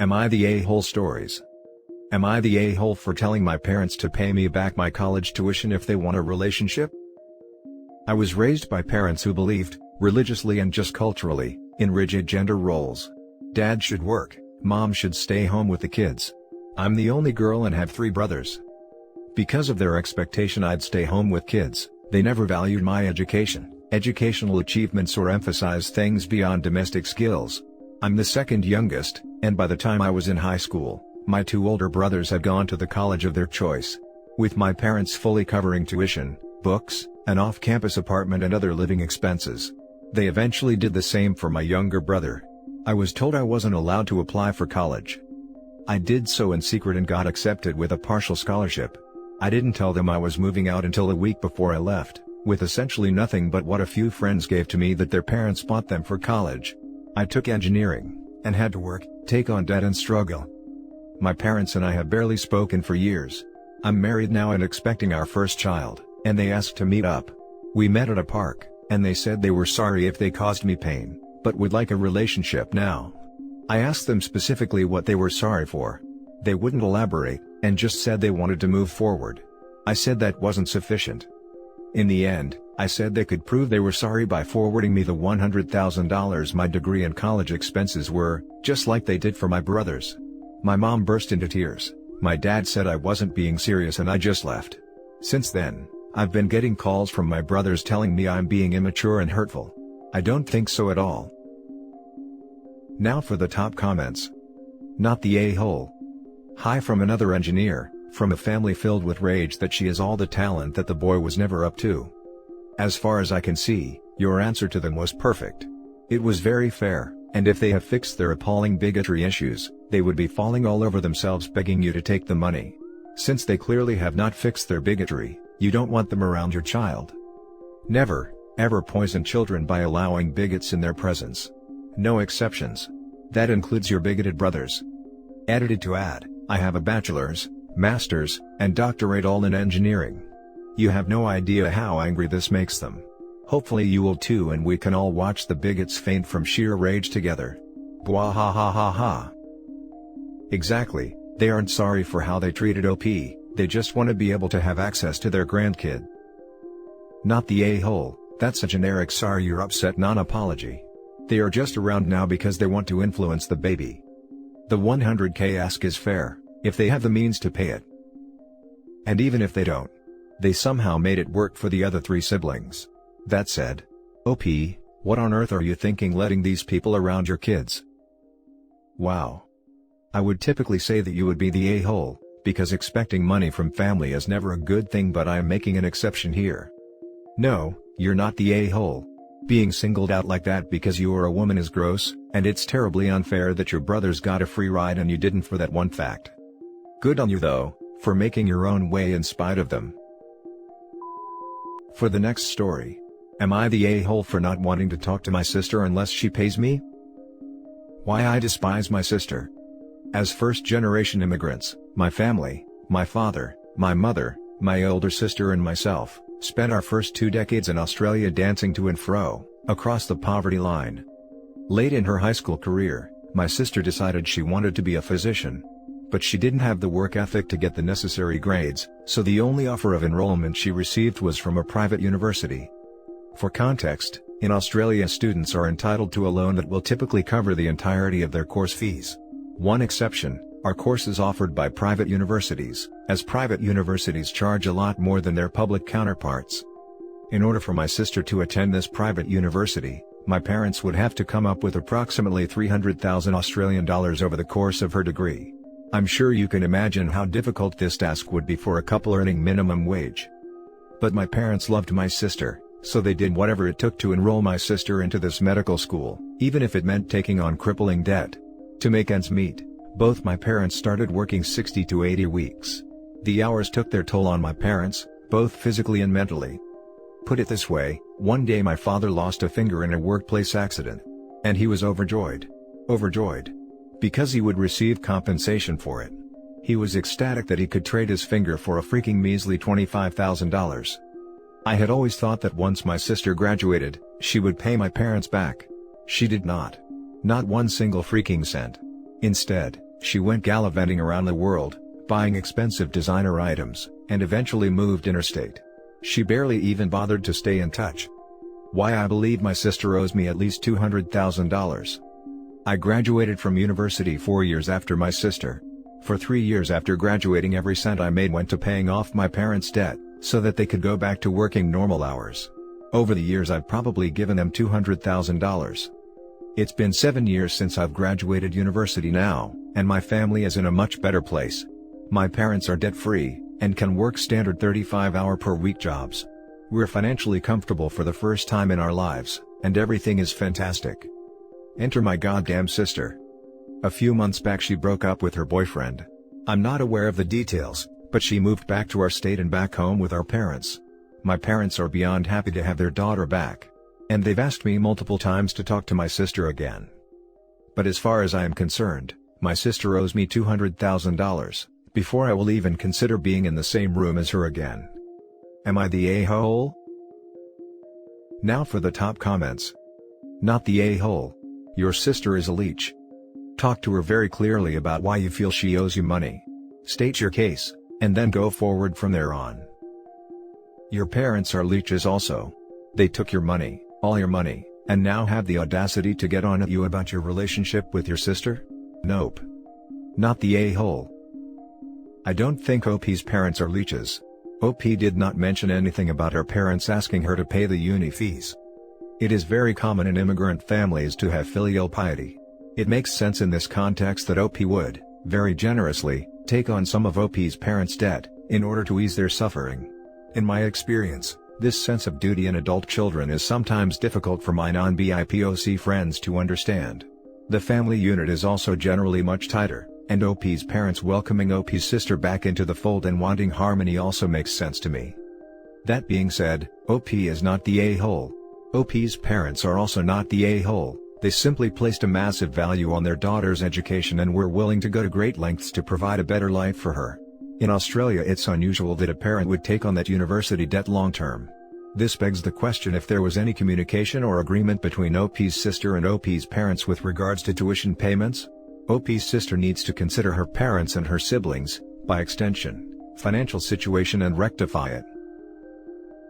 Am I the a-hole stories? Am I the a-hole for telling my parents to pay me back my college tuition if they want a relationship? I was raised by parents who believed, religiously and just culturally, in rigid gender roles. Dad should work, mom should stay home with the kids. I'm the only girl and have 3 brothers. Because of their expectation I'd stay home with kids, they never valued my education, educational achievements or emphasized things beyond domestic skills. I'm the second youngest, and by the time I was in high school, my 2 older brothers had gone to the college of their choice. With my parents fully covering tuition, books, an off-campus apartment and other living expenses. They eventually did the same for my younger brother. I was told I wasn't allowed to apply for college. I did so in secret and got accepted with a partial scholarship. I didn't tell them I was moving out until a week before I left, with essentially nothing but what a few friends gave to me that their parents bought them for college. I took engineering, and had to work, take on debt and struggle. My parents and I have barely spoken for years. I'm married now and expecting our first child, and they asked to meet up. We met at a park, and they said they were sorry if they caused me pain, but would like a relationship now. I asked them specifically what they were sorry for. They wouldn't elaborate, and just said they wanted to move forward. I said that wasn't sufficient. In the end, I said they could prove they were sorry by forwarding me the $100,000 my degree and college expenses were, just like they did for my brothers. My mom burst into tears. My dad said I wasn't being serious and I just left. Since then, I've been getting calls from my brothers telling me I'm being immature and hurtful. I don't think so at all. Now for the top comments. Not the a-hole. Hi from another engineer, from a family filled with rage that she has all the talent that the boy was never up to. As far as I can see, your answer to them was perfect. It was very fair, and if they have fixed their appalling bigotry issues, they would be falling all over themselves begging you to take the money. Since they clearly have not fixed their bigotry, you don't want them around your child. Never, ever poison children by allowing bigots in their presence. No exceptions. That includes your bigoted brothers. Edited to add, I have a bachelor's, master's, and doctorate all in engineering. You have no idea how angry this makes them. Hopefully you will too and we can all watch the bigots faint from sheer rage together. Bwah ha ha ha ha. Exactly, they aren't sorry for how they treated OP, they just want to be able to have access to their grandkid. Not the a-hole, that's a generic sorry you're upset non-apology. They are just around now because they want to influence the baby. The $100K ask is fair, if they have the means to pay it. And even if they don't, they somehow made it work for the other 3 siblings. That said, OP, what on earth are you thinking letting these people around your kids? Wow. I would typically say that you would be the a-hole, because expecting money from family is never a good thing, but I am making an exception here. No, you're not the a-hole. Being singled out like that because you are a woman is gross, and it's terribly unfair that your brothers got a free ride and you didn't for that one fact. Good on you though, for making your own way in spite of them. For the next story. Am I the a-hole for not wanting to talk to my sister unless she pays me? Why I despise my sister. As first-generation immigrants, my family, my father, my mother, my older sister and myself, spent our first 2 decades in Australia dancing to and fro, across the poverty line. Late in her high school career, my sister decided she wanted to be a physician. But she didn't have the work ethic to get the necessary grades, so the only offer of enrollment she received was from a private university. For context, in Australia students are entitled to a loan that will typically cover the entirety of their course fees. One exception are courses offered by private universities, as private universities charge a lot more than their public counterparts. In order for my sister to attend this private university, my parents would have to come up with approximately 300,000 Australian dollars over the course of her degree. I'm sure you can imagine how difficult this task would be for a couple earning minimum wage. But my parents loved my sister, so they did whatever it took to enroll my sister into this medical school, even if it meant taking on crippling debt. To make ends meet, both my parents started working 60 to 80 weeks. The hours took their toll on my parents, both physically and mentally. Put it this way, one day my father lost a finger in a workplace accident. And he was overjoyed. Overjoyed. Because he would receive compensation for it. He was ecstatic that he could trade his finger for a freaking measly $25,000. I had always thought that once my sister graduated, she would pay my parents back. She did not. Not one single freaking cent. Instead, She went gallivanting around the world, buying expensive designer items, and eventually moved interstate. She barely even bothered to stay in touch. Why I believe my sister owes me at least $200,000. I graduated from university 4 years after my sister. For 3 years after graduating, every cent I made went to paying off my parents' debt, so that they could go back to working normal hours. Over the years I've probably given them $200,000. It's been 7 years since I've graduated university now, and my family is in a much better place. My parents are debt-free, and can work standard 35-hour-per-week jobs. We're financially comfortable for the first time in our lives, and everything is fantastic. Enter my goddamn sister. A few months back she broke up with her boyfriend. I'm not aware of the details, but she moved back to our state and back home with our parents. My parents are beyond happy to have their daughter back. And they've asked me multiple times to talk to my sister again. But as far as I am concerned, my sister owes me $200,000, before I will even consider being in the same room as her again. Am I the a-hole? Now for the top comments. Not the a-hole. Your sister is a leech. Talk to her very clearly about why you feel she owes you money. State your case, and then go forward from there on. Your parents are leeches also. They took your money, all your money, and now have the audacity to get on at you about your relationship with your sister? Nope. Not the a-hole. I don't think OP's parents are leeches. OP did not mention anything about her parents asking her to pay the uni fees. It is very common in immigrant families to have filial piety. It makes sense in this context that OP would, very generously, take on some of OP's parents' debt, in order to ease their suffering. In my experience, this sense of duty in adult children is sometimes difficult for my non-BIPOC friends to understand. The family unit is also generally much tighter, and OP's parents welcoming OP's sister back into the fold and wanting harmony also makes sense to me. That being said, OP is not the a-hole. OP's parents are also not the a-hole. They simply placed a massive value on their daughter's education and were willing to go to great lengths to provide a better life for her. In Australia it's unusual that a parent would take on that university debt long term. This begs the question if there was any communication or agreement between OP's sister and OP's parents with regards to tuition payments. OP's sister needs to consider her parents and her siblings, by extension, financial situation and rectify it.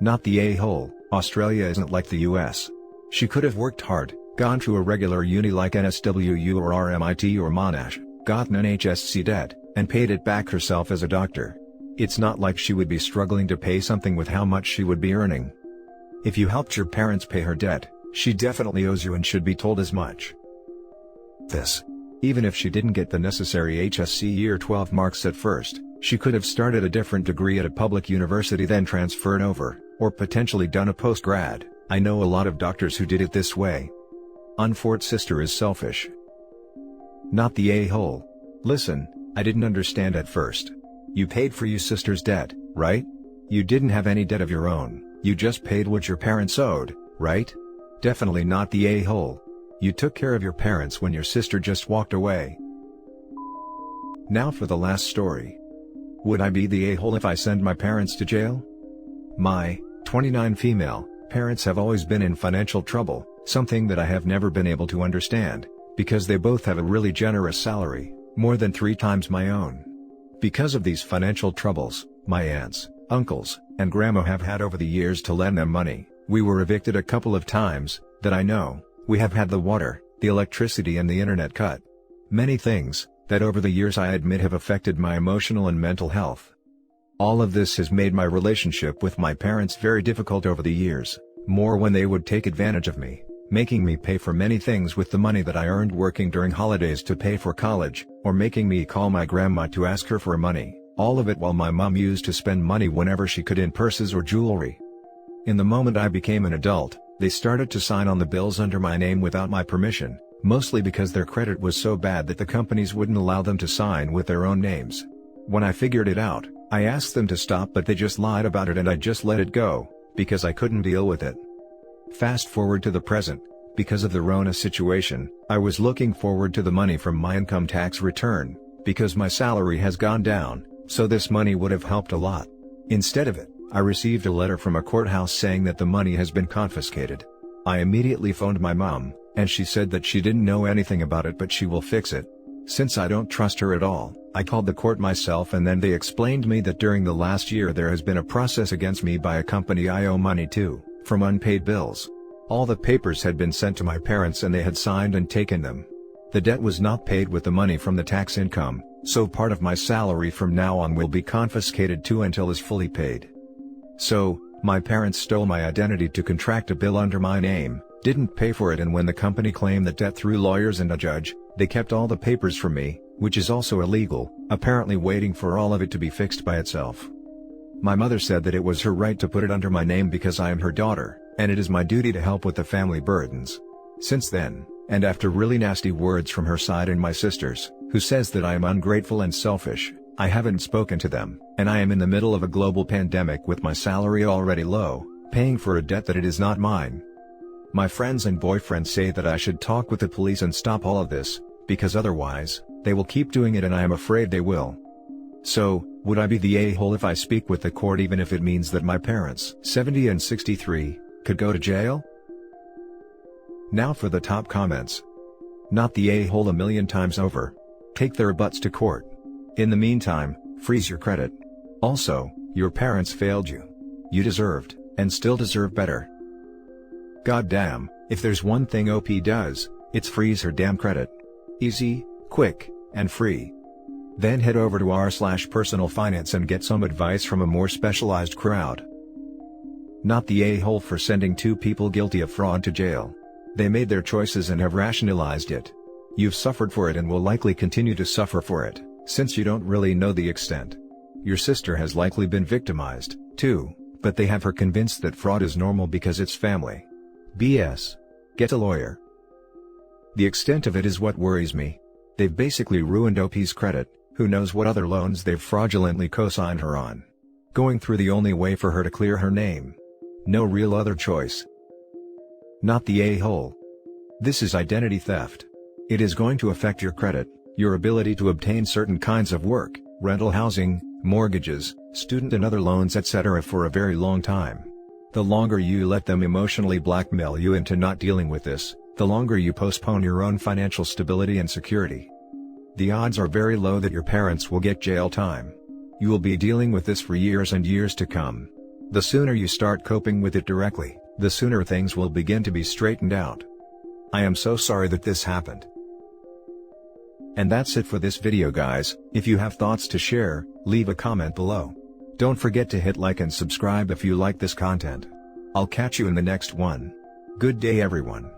Not the a-hole. Australia isn't like the US. She could have worked hard, gone to a regular uni like NSWU or RMIT or Monash, gotten an HSC debt, and paid it back herself as a doctor. It's not like she would be struggling to pay something with how much she would be earning. If you helped your parents pay her debt, she definitely owes you and should be told as much. Even if she didn't get the necessary HSC Year 12 marks at first, she could have started a different degree at a public university then transferred over, or potentially done a post-grad. I know a lot of doctors who did it this way. Unfortunate sister is selfish. Not the a-hole. Listen, I didn't understand at first. You paid for your sister's debt, right? You didn't have any debt of your own, you just paid what your parents owed, right? Definitely not the a-hole. You took care of your parents when your sister just walked away. Now for the last story. Would I be the a-hole if I send my parents to jail? My 29 female parents have always been in financial trouble, something that I have never been able to understand, because they both have a really generous salary, more than 3 times my own. Because of these financial troubles, my aunts, uncles, and grandma have had over the years to lend them money. We were evicted a couple of times, that I know. We have had the water, the electricity and the internet cut. Many things, that over the years I admit have affected my emotional and mental health. All of this has made my relationship with my parents very difficult over the years, more when they would take advantage of me, making me pay for many things with the money that I earned working during holidays to pay for college, or making me call my grandma to ask her for money, all of it while my mom used to spend money whenever she could in purses or jewelry. In the moment I became an adult, they started to sign on the bills under my name without my permission, mostly because their credit was so bad that the companies wouldn't allow them to sign with their own names. When I figured it out, I asked them to stop but they just lied about it and I just let it go, because I couldn't deal with it. Fast forward to the present, because of the Rona situation, I was looking forward to the money from my income tax return, because my salary has gone down, so this money would have helped a lot. Instead of it, I received a letter from a courthouse saying that the money has been confiscated. I immediately phoned my mom, and she said that she didn't know anything about it but she will fix it. Since I don't trust her at all, I called the court myself, and then they explained me that during the last year there has been a process against me by a company I owe money to, from unpaid bills. All the papers had been sent to my parents and they had signed and taken them. The debt was not paid with the money from the tax income, so part of my salary from now on will be confiscated too until is fully paid. So, my parents stole my identity to contract a bill under my name, didn't pay for it, and when the company claimed the debt through lawyers and a judge, they kept all the papers from me, which is also illegal, apparently waiting for all of it to be fixed by itself. My mother said that it was her right to put it under my name because I am her daughter, and it is my duty to help with the family burdens. Since then, and after really nasty words from her side and my sisters, who says that I am ungrateful and selfish, I haven't spoken to them, and I am in the middle of a global pandemic with my salary already low, paying for a debt that it is not mine. My friends and boyfriend say that I should talk with the police and stop all of this, because otherwise, they will keep doing it, and I am afraid they will. So, would I be the a-hole if I speak with the court even if it means that my parents, 70 and 63, could go to jail? Now for the top comments. Not the a-hole a million times over. Take their butts to court. In the meantime, freeze your credit. Also, your parents failed you. You deserved, and still deserve better. Goddamn, if there's one thing OP does, it's freeze her damn credit. Easy, quick, and free. Then head over to r/personal finance and get some advice from a more specialized crowd. Not the a-hole for sending two people guilty of fraud to jail. They made their choices and have rationalized it. You've suffered for it and will likely continue to suffer for it, since you don't really know the extent. Your sister has likely been victimized, too, but they have her convinced that fraud is normal because it's family. BS. Get a lawyer. The extent of it is what worries me. They've basically ruined OP's credit, who knows what other loans they've fraudulently co-signed her on. Going through the only way for her to clear her name. No real other choice. Not the a-hole. This is identity theft. It is going to affect your credit, your ability to obtain certain kinds of work, rental housing, mortgages, student and other loans, etc. for a very long time. The longer you let them emotionally blackmail you into not dealing with this, the longer you postpone your own financial stability and security. The odds are very low that your parents will get jail time. You will be dealing with this for years and years to come. The sooner you start coping with it directly, the sooner things will begin to be straightened out. I am so sorry that this happened. And that's it for this video, guys. If you have thoughts to share, leave a comment below. Don't forget to hit like and subscribe if you like this content. I'll catch you in the next one. Good day, everyone.